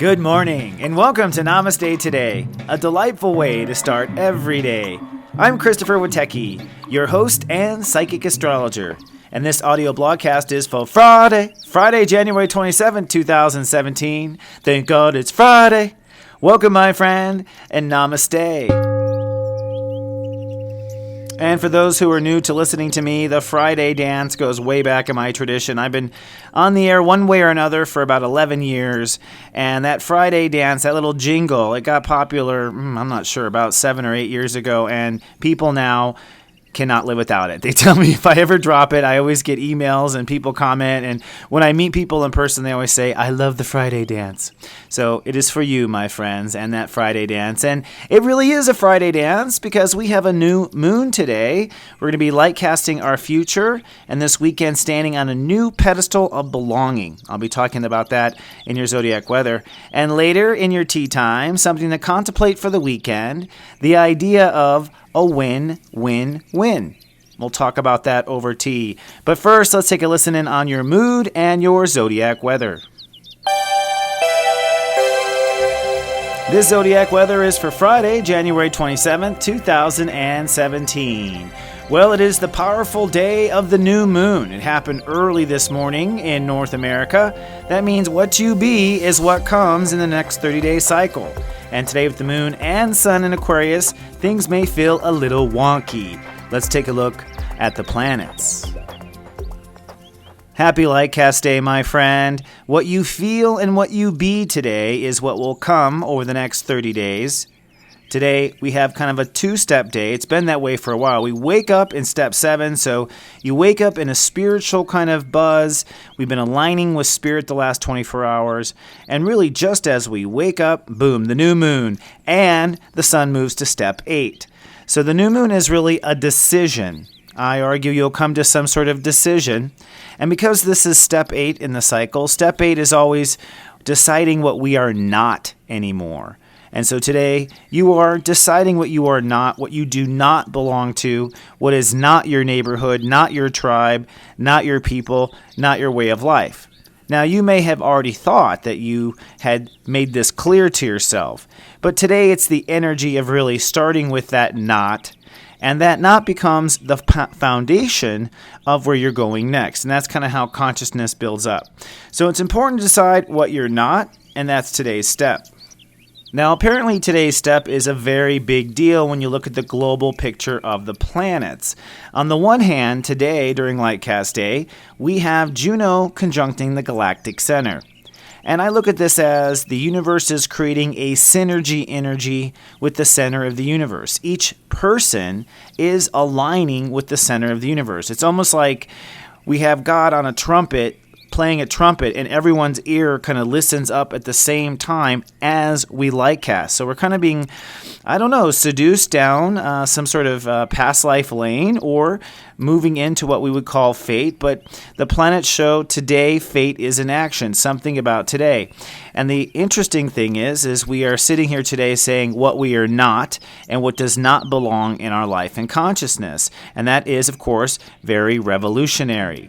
Good morning, and welcome to Namaste Today, a delightful way to start every day. I'm Christopher Witecki, your host and psychic astrologer, and this audio blogcast is for Friday, January 27, 2017. Thank God it's Friday. Welcome, my friend, and Namaste. And for those who are new to listening to me, the Friday dance goes way back in my tradition. I've been on the air one way or another for about 11 years. And that Friday dance, that little jingle, it got popular, I'm not sure, about 7 or 8 years ago. And people now cannot live without it. They tell me if I ever drop it, I always get emails and people comment. And when I meet people in person, they always say, I love the Friday dance. So it is for you, my friends, and that Friday dance. And it really is a Friday dance because we have a new moon today. We're going to be light casting our future and this weekend standing on a new pedestal of belonging. I'll be talking about that in your zodiac weather. And later in your tea time, something to contemplate for the weekend, the idea of a win-win-win. We'll talk about that over tea. But first, let's take a listen in on your mood and your zodiac weather. This zodiac weather is for Friday, January 27th, 2017. Well, it is the powerful day of the new moon. It happened early this morning in North America. That means what you be is what comes in the next 30-day cycle. And today with the moon and sun in Aquarius, things may feel a little wonky. Let's take a look at the planets. Happy Lightcast Day, my friend. What you feel and what you be today is what will come over the next 30 days. Today, we have kind of a two-step day. It's been that way for a while. We wake up in step 7, so you wake up in a spiritual kind of buzz. We've been aligning with spirit the last 24 hours. And really, just as we wake up, boom, the new moon, and the sun moves to step 8. So the new moon is really a decision. I argue you'll come to some sort of decision. And because this is step 8 in the cycle, step 8 is always deciding what we are not anymore. And so today, you are deciding what you are not, what you do not belong to, what is not your neighborhood, not your tribe, not your people, not your way of life. Now, you may have already thought that you had made this clear to yourself, but today it's the energy of really starting with that not, and that not becomes the foundation of where you're going next. And that's kind of how consciousness builds up. So it's important to decide what you're not, and that's today's step. Now, apparently today's step is a very big deal when you look at the global picture of the planets. On the one hand, today, during Lightcast Day, we have Juno conjuncting the galactic center. And I look at this as the universe is creating a synergy energy with the center of the universe. Each person is aligning with the center of the universe. It's almost like we have God on a trumpet, playing a trumpet, and everyone's ear kind of listens up at the same time as we lightcast. So we're kind of being, seduced down some sort of past life lane or moving into what we would call fate. But the planets show today fate is in action, something about today. And the interesting thing is we are sitting here today saying what we are not and what does not belong in our life and consciousness. And that is, of course, very revolutionary.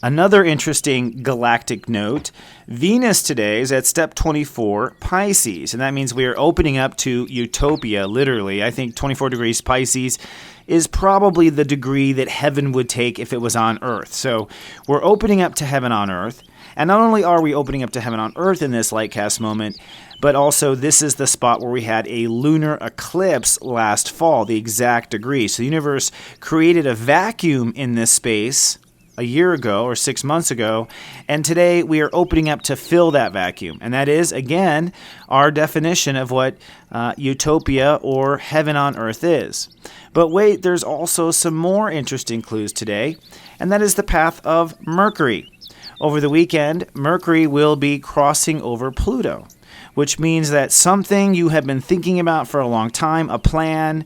Another interesting galactic note, Venus today is at step 24, Pisces, and that means we are opening up to utopia, literally. I think 24 degrees Pisces is probably the degree that heaven would take if it was on Earth. So we're opening up to heaven on Earth, and not only are we opening up to heaven on Earth in this lightcast moment, but also this is the spot where we had a lunar eclipse last fall, the exact degree. So the universe created a vacuum in this space a year ago or 6 months ago, and today we are opening up to fill that vacuum. And that is, again, our definition of what utopia or heaven on earth is. But wait, there's also some more interesting clues today, and that is the path of Mercury. Over the weekend, Mercury will be crossing over Pluto, which means that something you have been thinking about for a long time, a plan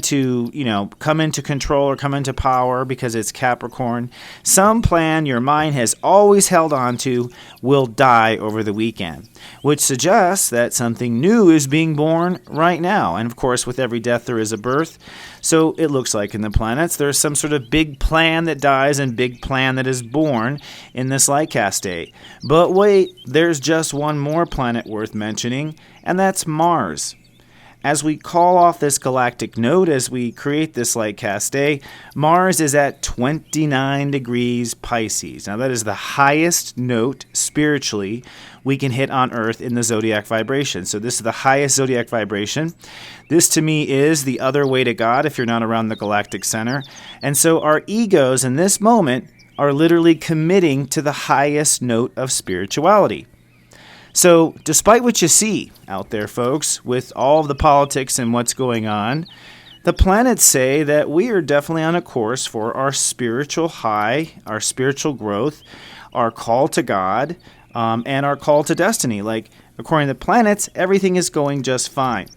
to, come into control or come into power because it's Capricorn, some plan your mind has always held on to will die over the weekend, which suggests that something new is being born right now. And of course, with every death, there is a birth. So it looks like in the planets, there's some sort of big plan that dies and big plan that is born in this light cast day. But wait, there's just one more planet worth mentioning, and that's Mars. As we call off this galactic node, as we create this light cast day, Mars is at 29 degrees Pisces. Now that is the highest note spiritually we can hit on Earth in the zodiac vibration. So this is the highest zodiac vibration. This to me is the other way to God if you're not around the galactic center. And so our egos in this moment are literally committing to the highest note of spirituality. So despite what you see out there, folks, with all of the politics and what's going on, the planets say that we are definitely on a course for our spiritual high, our spiritual growth, our call to God, and our call to destiny. Like, according to the planets, everything is going just fine.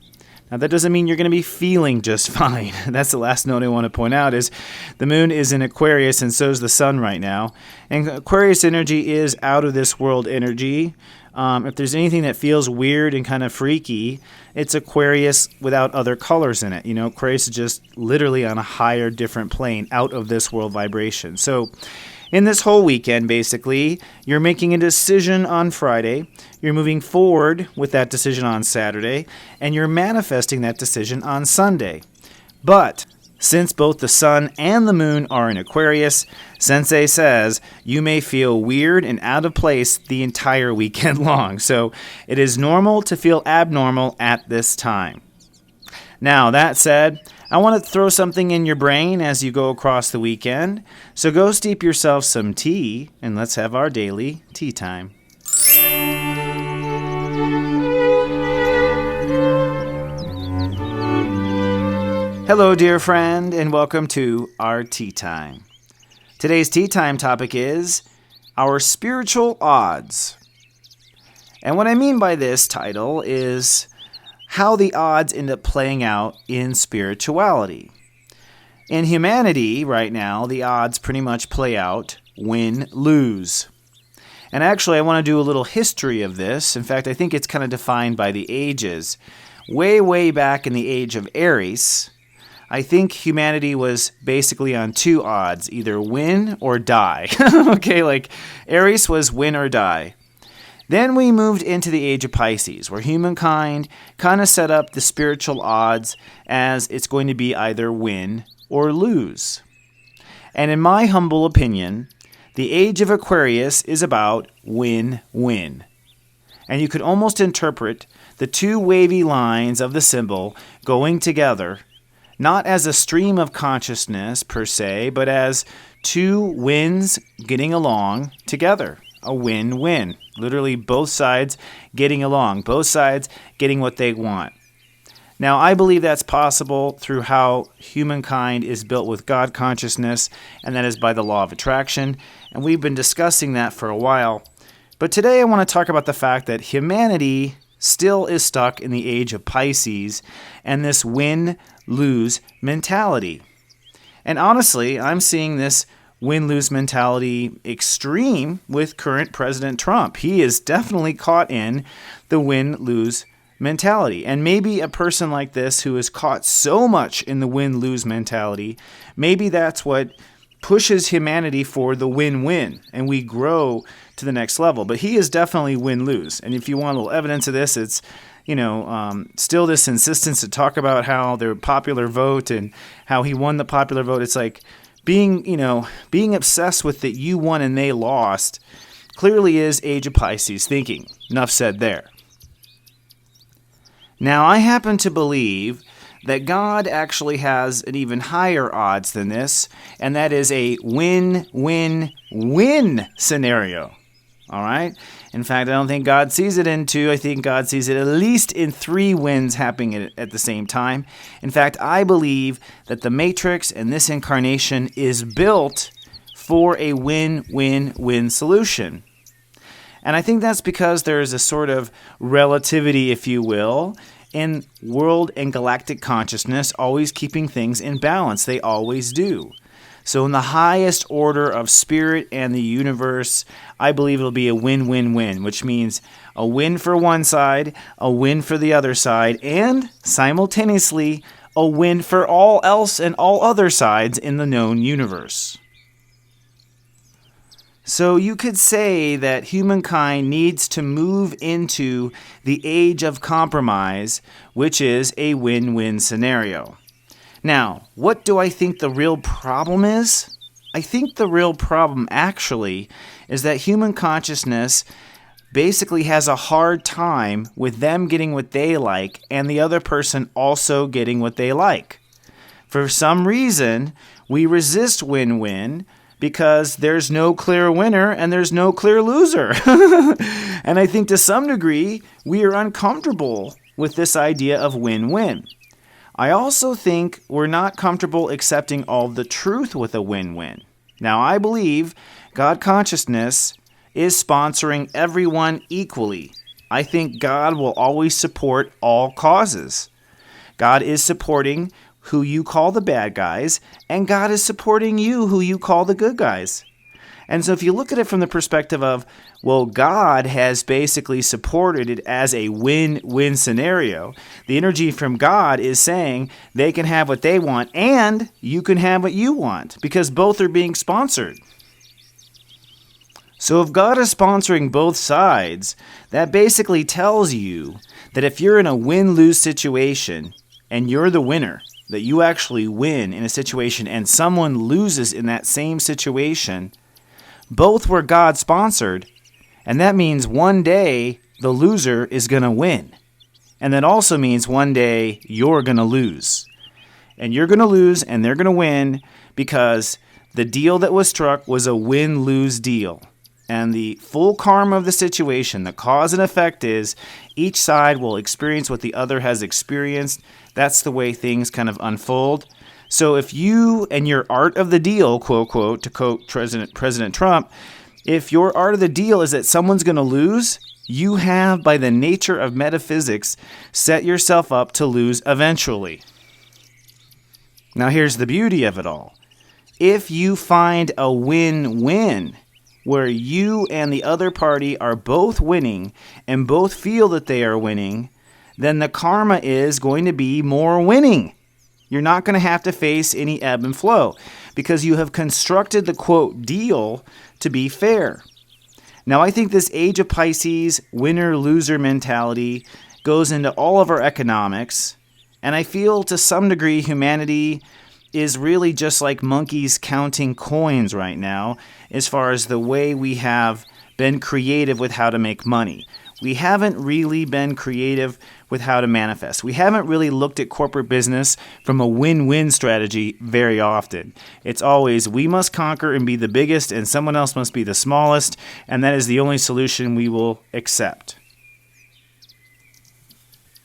Now, that doesn't mean you're going to be feeling just fine. That's the last note I want to point out is the moon is in Aquarius and so is the sun right now. And Aquarius energy is out of this world energy. If there's anything that feels weird and kind of freaky, it's Aquarius without other colors in it. Aquarius is just literally on a higher, different plane, out of this world vibration. So in this whole weekend, basically, you're making a decision on Friday, you're moving forward with that decision on Saturday, and you're manifesting that decision on Sunday. But since both the sun and the moon are in Aquarius, Sensei says you may feel weird and out of place the entire weekend long. So it is normal to feel abnormal at this time. Now, that said, I want to throw something in your brain as you go across the weekend. So go steep yourself some tea, and let's have our daily tea time. Hello, dear friend, and welcome to our tea time. Today's tea time topic is our spiritual odds. And what I mean by this title is how the odds end up playing out in spirituality. In humanity, right now, the odds pretty much play out win-lose. And actually, I want to do a little history of this. In fact, I think it's kind of defined by the ages. Way, way back in the age of Aries, I think humanity was basically on two odds, either win or die. Okay, like Aries was win or die. Then we moved into the age of Pisces, where humankind kind of set up the spiritual odds as it's going to be either win or lose. And in my humble opinion, the age of Aquarius is about win-win. And you could almost interpret the two wavy lines of the symbol going together, not as a stream of consciousness per se, but as two wins getting along together. A win-win. Literally both sides getting along, both sides getting what they want. Now, I believe that's possible through how humankind is built with God consciousness, and that is by the law of attraction. And we've been discussing that for a while. But today I want to talk about the fact that humanity still is stuck in the age of Pisces and this win-lose mentality. And honestly, I'm seeing this win-lose mentality extreme with current President Trump. He is definitely caught in the win-lose mentality. And maybe a person like this who is caught so much in the win-lose mentality, maybe that's what pushes humanity for the win-win, and we grow to the next level. But he is definitely win-lose. And if you want a little evidence of this, it's still this insistence to talk about how the popular vote and how he won the popular vote. It's like being obsessed with that you won and they lost clearly is age of Pisces thinking. Enough said there. Now, I happen to believe that God actually has an even higher odds than this, and that is a win-win-win scenario. All right? In fact, I don't think God sees it in two. I think God sees it at least in three wins happening at the same time. In fact, I believe that the Matrix and this incarnation is built for a win-win-win solution. And I think that's because there is a sort of relativity, if you will, in world and galactic consciousness, always keeping things in balance. They always do. So in the highest order of spirit and the universe, I believe it'll be a win-win-win, which means a win for one side, a win for the other side, and simultaneously a win for all else and all other sides in the known universe. So you could say that humankind needs to move into the age of compromise, which is a win-win scenario. Now, what do I think the real problem is? I think the real problem actually is that human consciousness basically has a hard time with them getting what they like and the other person also getting what they like. For some reason, we resist win-win because there's no clear winner and there's no clear loser. And I think to some degree, we are uncomfortable with this idea of win-win. I also think we're not comfortable accepting all the truth with a win-win. Now, I believe God consciousness is sponsoring everyone equally. I think God will always support all causes. God is supporting who you call the bad guys, and God is supporting you who you call the good guys. And so if you look at it from the perspective of, well, God has basically supported it as a win-win scenario. The energy from God is saying they can have what they want and you can have what you want because both are being sponsored. So if God is sponsoring both sides, that basically tells you that if you're in a win-lose situation and you're the winner, that you actually win in a situation and someone loses in that same situation, both were God-sponsored, and that means one day the loser is going to win. And that also means one day you're going to lose. And you're going to lose and they're going to win because the deal that was struck was a win-lose deal. And the full karma of the situation, the cause and effect is each side will experience what the other has experienced. That's the way things kind of unfold. So if you and your art of the deal, quote, quote, to quote President Trump, if your art of the deal is that someone's going to lose, you have, by the nature of metaphysics, set yourself up to lose eventually. Now here's the beauty of it all. If you find a win-win, where you and the other party are both winning and both feel that they are winning, then the karma is going to be more winning. You're not going to have to face any ebb and flow because you have constructed the, quote, deal to be fair. Now, I think this age of Pisces winner-loser mentality goes into all of our economics, and I feel to some degree humanity is really just like monkeys counting coins right now as far as the way we have been creative with how to make money. We haven't really been creative with how to manifest. We haven't really looked at corporate business from a win-win strategy very often. It's always, we must conquer and be the biggest, and someone else must be the smallest, and that is the only solution we will accept.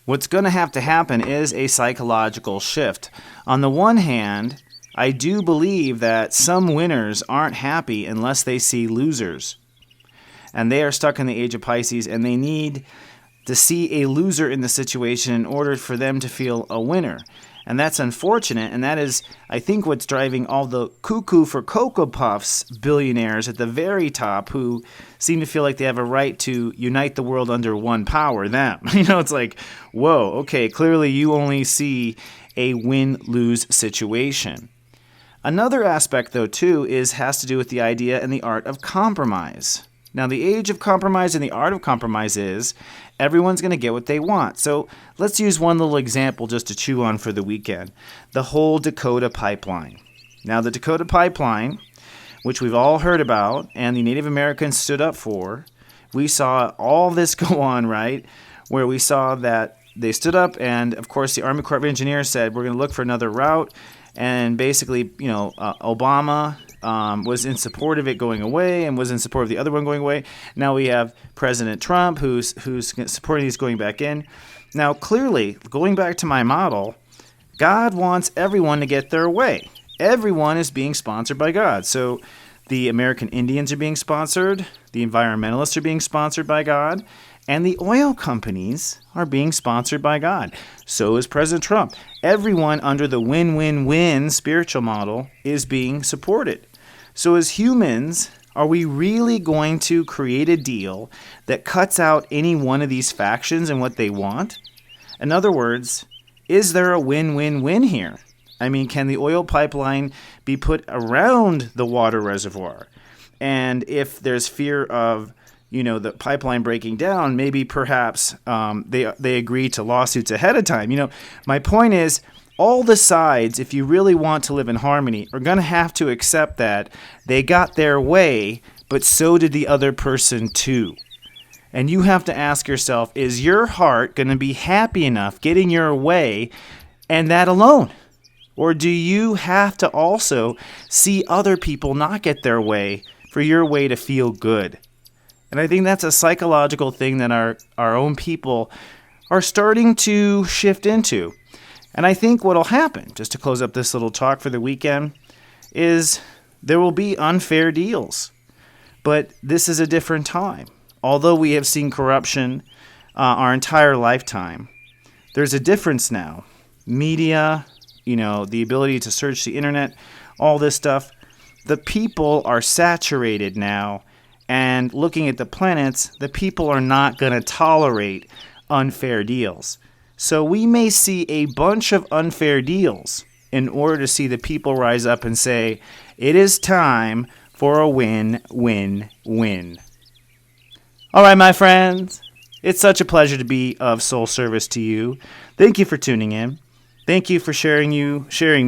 What's going to have to happen is a psychological shift. On the one hand, I do believe that some winners aren't happy unless they see losers. And they are stuck in the age of Pisces, and they need to see a loser in the situation in order for them to feel a winner. And that's unfortunate, and that is, I think, what's driving all the cuckoo for Cocoa Puffs billionaires at the very top who seem to feel like they have a right to unite the world under one power, them. It's like, whoa, okay, clearly you only see a win-lose situation. Another aspect, though, too, has to do with the idea and the art of compromise. Now, the age of compromise and the art of compromise is everyone's going to get what they want. So let's use one little example just to chew on for the weekend. The whole Dakota pipeline. Now, the Dakota pipeline, which we've all heard about and the Native Americans stood up for, we saw all this go on, right, where we saw that they stood up and, of course, the Army Corps of Engineers said, we're going to look for another route. And basically, Obama was in support of it going away and was in support of the other one going away. Now we have President Trump who's supporting these going back in. Now, clearly, going back to my model, God wants everyone to get their way. Everyone is being sponsored by God. So The American Indians are being sponsored. The environmentalists are being sponsored by God. And the oil companies are being sponsored by God. So is President Trump. Everyone under the win-win-win spiritual model is being supported. So as humans, are we really going to create a deal that cuts out any one of these factions and what they want? In other words, is there a win-win-win here? I mean, can the oil pipeline be put around the water reservoir? And if there's fear of, the pipeline breaking down, maybe perhaps they agree to lawsuits ahead of time. My point is, all the sides, if you really want to live in harmony, are going to have to accept that they got their way, but so did the other person too. And you have to ask yourself, is your heart going to be happy enough getting your way and that alone? Or do you have to also see other people not get their way for your way to feel good? And I think that's a psychological thing that our own people are starting to shift into. And I think what will happen, just to close up this little talk for the weekend, is there will be unfair deals. But this is a different time. Although we have seen corruption our entire lifetime, there's a difference now. Media, the ability to search the internet, all this stuff. The people are saturated now. And looking at the planets, the people are not going to tolerate unfair deals. So we may see a bunch of unfair deals in order to see the people rise up and say, it is time for a win-win-win. All right, my friends, it's such a pleasure to be of soul service to you. Thank you for tuning in. Thank you for sharing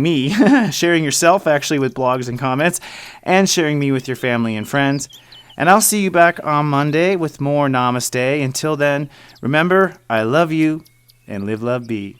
me, sharing yourself actually with blogs and comments, and sharing me with your family and friends. And I'll see you back on Monday with more Namaste. Until then, remember, I love you, and live, love, be.